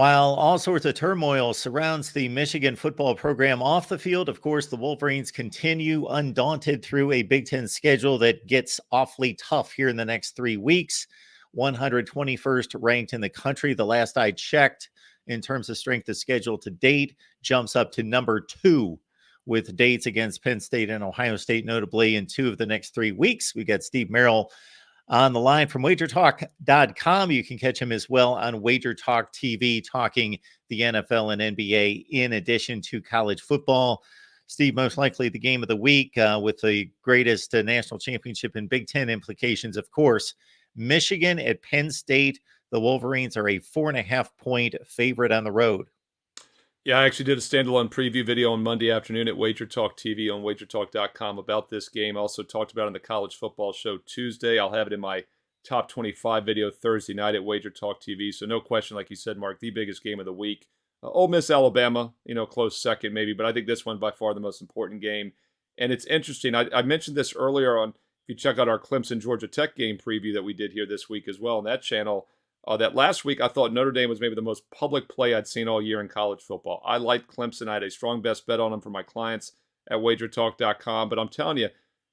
While all sorts of turmoil surrounds the Michigan football program off the field, of course, the Wolverines continue undaunted through a Big Ten schedule that gets awfully tough here in the next 3 weeks. 121st ranked in the country, the last I checked, in terms of strength of schedule to date, jumps up to number 2 with dates against Penn State and Ohio State, notably in 2 of the next 3 weeks. We got Steve Merrill on the line from wagertalk.com. You can catch him as well on Wager Talk TV, talking the NFL and NBA in addition to college football. Steve, most likely the game of the week with the greatest national championship and Big Ten implications, of course. Michigan at Penn State. The Wolverines are a 4.5-point favorite on the road. Yeah, I actually did a standalone preview video on Monday afternoon at Wager Talk TV on wagertalk.com about this game. I also talked about it on the college football show Tuesday. I'll have it in my top 25 video Thursday night at Wager Talk TV. So no question, like you said, Mark, the biggest game of the week. Ole Miss, Alabama, close second maybe, but I think this one by far the most important game. And it's interesting. I mentioned this earlier on, if you check out our Clemson Georgia Tech game preview that we did here this week as well on that channel, that last week I thought Notre Dame was maybe the most public play I'd seen all year in college football. I liked Clemson. I had a strong best bet on them for my clients at wagertalk.com. But I'm telling you,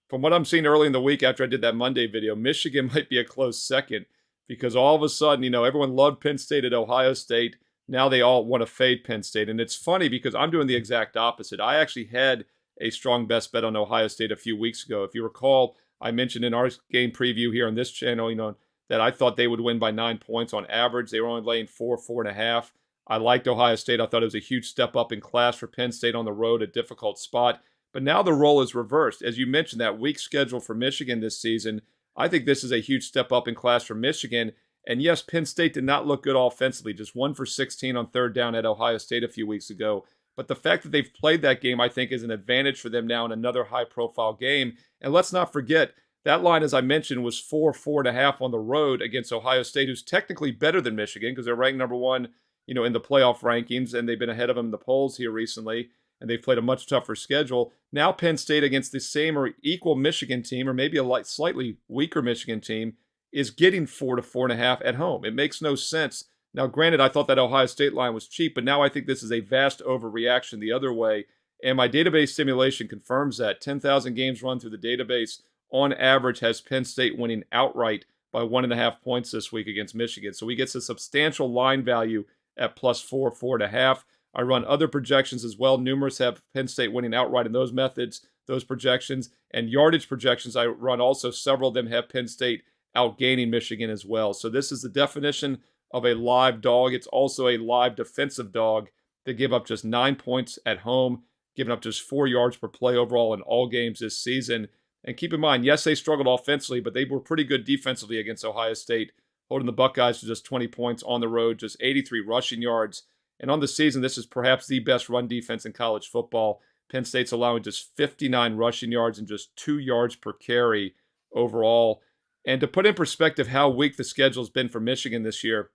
from what I'm seeing early in the week after I did that Monday video, Michigan might be a close second because all of a sudden, everyone loved Penn State at Ohio State. Now they all want to fade Penn State. And it's funny because I'm doing the exact opposite. I actually had a strong best bet on Ohio State a few weeks ago. If you recall, I mentioned in our game preview here on this channel, that I thought they would win by 9 points on average. They were only laying 4.5. I liked Ohio State. I thought it was a huge step up in class for Penn State on the road, a difficult spot. But now the role is reversed. As you mentioned, that weak schedule for Michigan this season, I think this is a huge step up in class for Michigan. And yes, Penn State did not look good offensively, just 1 for 16 on third down at Ohio State a few weeks ago. But the fact that they've played that game, I think, is an advantage for them now in another high-profile game. And let's not forget, that line, as I mentioned, was 4.5 on the road against Ohio State, who's technically better than Michigan because they're ranked number 1, in the playoff rankings, and they've been ahead of them in the polls here recently, and they've played a much tougher schedule. Now Penn State against the same or equal Michigan team, or maybe a slightly weaker Michigan team, is getting 4 to 4.5 at home. It makes no sense. Now, granted, I thought that Ohio State line was cheap, but now I think this is a vast overreaction the other way, and my database simulation confirms that. 10,000 games run through the database on average has Penn State winning outright by 1.5 points this week against Michigan. So we get a substantial line value at plus 4.5. I run other projections as well. Numerous have Penn State winning outright in those methods, those projections, and yardage projections I run also. Several of them have Penn State outgaining Michigan as well. So this is the definition of a live dog. It's also a live defensive dog. They give up just 9 points at home, giving up just 4 yards per play overall in all games this season. And keep in mind, yes, they struggled offensively, but they were pretty good defensively against Ohio State, holding the Buckeyes to just 20 points on the road, just 83 rushing yards. And on the season, this is perhaps the best run defense in college football. Penn State's allowing just 59 rushing yards and just 2 yards per carry overall. And to put in perspective how weak the schedule has been for Michigan this year,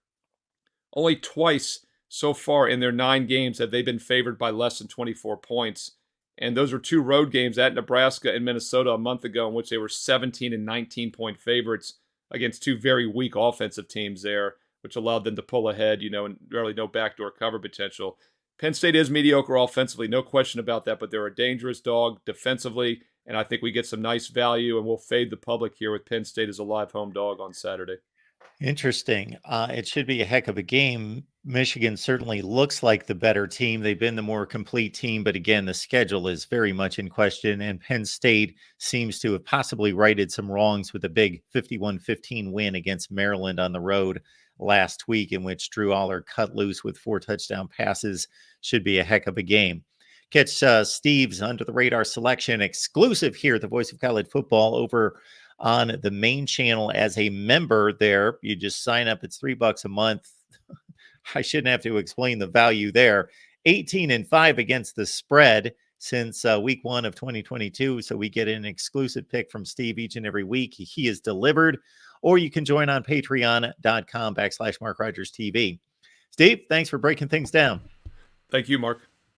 only twice so far in their 9 games have they been favored by less than 24 points. And those were 2 road games at Nebraska and Minnesota a month ago in which they were 17 and 19-point favorites against 2 very weak offensive teams there, which allowed them to pull ahead, and really no backdoor cover potential. Penn State is mediocre offensively, no question about that, but they're a dangerous dog defensively, and I think we get some nice value, and we'll fade the public here with Penn State as a live home dog on Saturday. Interesting. It should be a heck of a game. Michigan certainly looks like the better team. They've been the more complete team, but again, the schedule is very much in question, and Penn State seems to have possibly righted some wrongs with a big 51-15 win against Maryland on the road last week, in which Drew Aller cut loose with 4 touchdown passes. Should be a heck of a game. Catch Steve's Under the Radar selection exclusive here at the Voice of College Football over on the main channel as a member there. You just sign up. It's $3 a month. I shouldn't have to explain the value there. 18-5 against the spread since week 1 of 2022. So we get an exclusive pick from Steve each and every week. He is delivered. Or you can join on patreon.com/MarkRogersTV. Steve, thanks for breaking things down. Thank you, Mark.